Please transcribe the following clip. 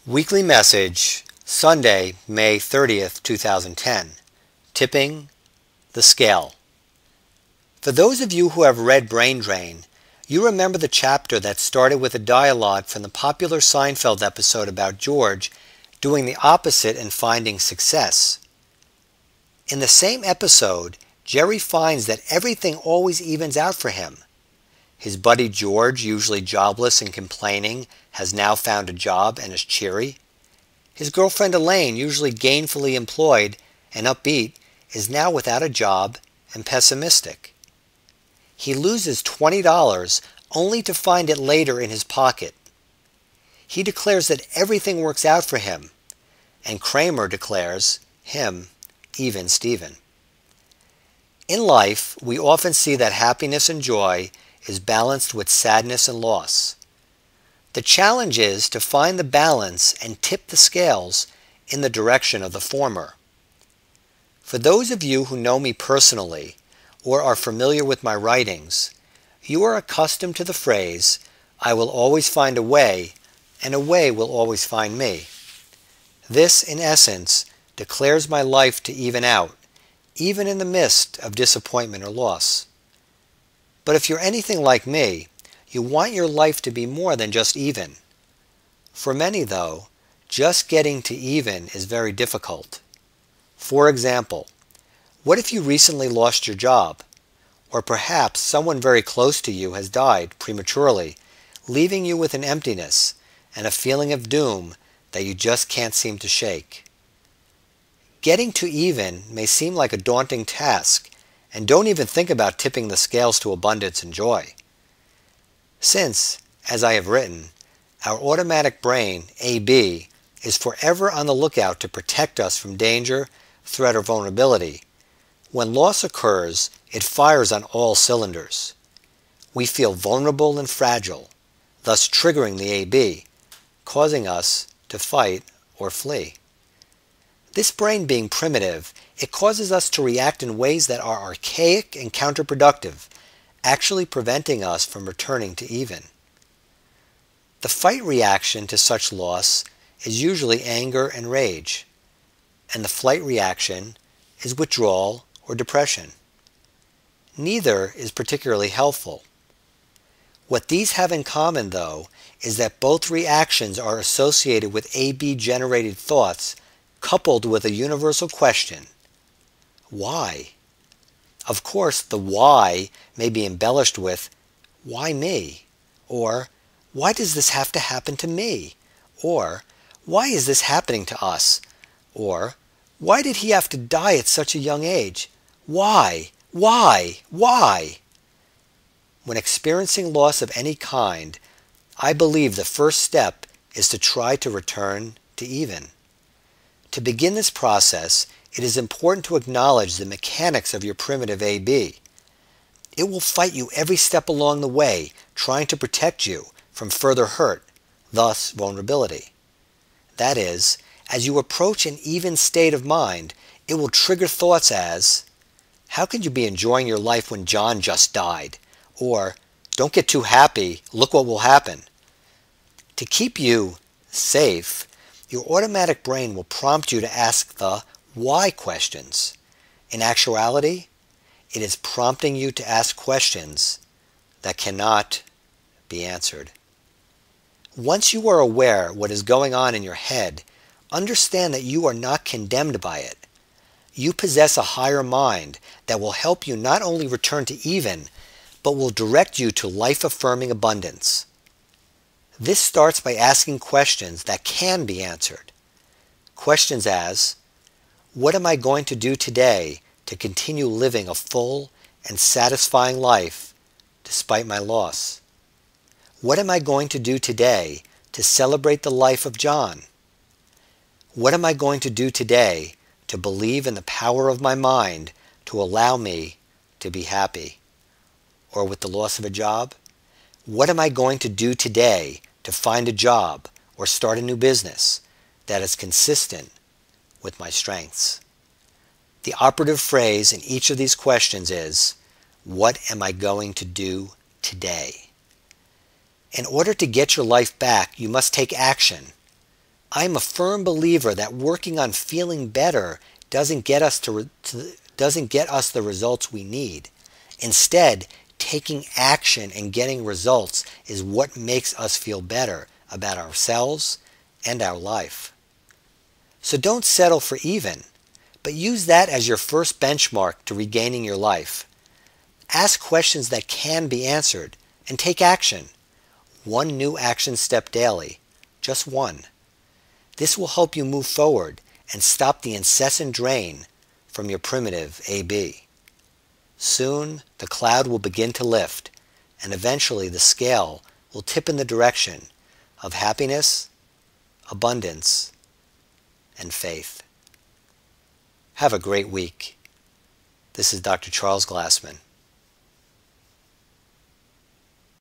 Weekly message, Sunday, May 30th, 2010. Tipping the scale. For those of you who have read Brain Drain, you remember the chapter that started with a dialogue from the popular Seinfeld episode about George doing the opposite and finding success. In the same episode, Jerry finds that everything always evens out for him. His buddy George, usually jobless and complaining, has now found a job and is cheery. His girlfriend Elaine, usually gainfully employed and upbeat, is now without a job and pessimistic. He loses $20 only to find it later in his pocket. He declares that everything works out for him, and Kramer declares him even Steven. In life, we often see that happiness and joy is balanced with sadness and loss. The challenge is to find the balance and tip the scales in the direction of the former. For those of you who know me personally or are familiar with my writings, you are accustomed to the phrase, "I will always find a way, and a way will always find me." This, in essence, declares my life to even out, even in the midst of disappointment or loss. But if you're anything like me, you want your life to be more than just even. For many, though, just getting to even is very difficult. For example, what if you recently lost your job? Or perhaps someone very close to you has died prematurely, leaving you with an emptiness and a feeling of doom that you just can't seem to shake. Getting to even may seem like a daunting task, and don't even think about tipping the scales to abundance and joy. Since, as I have written, our automatic brain, AB, is forever on the lookout to protect us from danger, threat, or vulnerability, when loss occurs, it fires on all cylinders. We feel vulnerable and fragile, thus triggering the AB, causing us to fight or flee. This brain being primitive, it causes us to react in ways that are archaic and counterproductive, actually preventing us from returning to even. The fight reaction to such loss is usually anger and rage, and the flight reaction is withdrawal or depression. Neither is particularly helpful. What these have in common, though, is that both reactions are associated with AB-generated thoughts coupled with a universal question: why? Of course, the why may be embellished with, why me? Or, why does this have to happen to me? Or, why is this happening to us? Or, why did he have to die at such a young age? Why? Why? Why? When experiencing loss of any kind, I believe the first step is to try to return to even. To begin this process, it is important to acknowledge the mechanics of your primitive AB. It will fight you every step along the way, trying to protect you from further hurt, thus vulnerability. That is, as you approach an even state of mind, it will trigger thoughts as, how can you be enjoying your life when John just died? Or, don't get too happy, look what will happen. To keep you safe, your automatic brain will prompt you to ask the why questions. In actuality, it is prompting you to ask questions that cannot be answered. Once you are aware what is going on in your head, understand that you are not condemned by it. You possess a higher mind that will help you not only return to even, but will direct you to life-affirming abundance. This starts by asking questions that can be answered. Questions as, what am I going to do today to continue living a full and satisfying life despite my loss? What am I going to do today to celebrate the life of John? What am I going to do today to believe in the power of my mind to allow me to be happy? Or with the loss of a job, what am I going to do today to find a job or start a new business that is consistent with my strengths? The operative phrase in each of these questions is, what am I going to do today? In order to get your life back, you must take action. I'm a firm believer that working on feeling better doesn't get us the results we need. Instead, taking action and getting results is what makes us feel better about ourselves and our life. So don't settle for even, but use that as your first benchmark to regaining your life. Ask questions that can be answered and take action. One new action step daily, just one. This will help you move forward and stop the incessant drain from your primitive AB. Soon, the cloud will begin to lift, and eventually the scale will tip in the direction of happiness, abundance, and faith. Have a great week. This is Dr. Charles Glassman.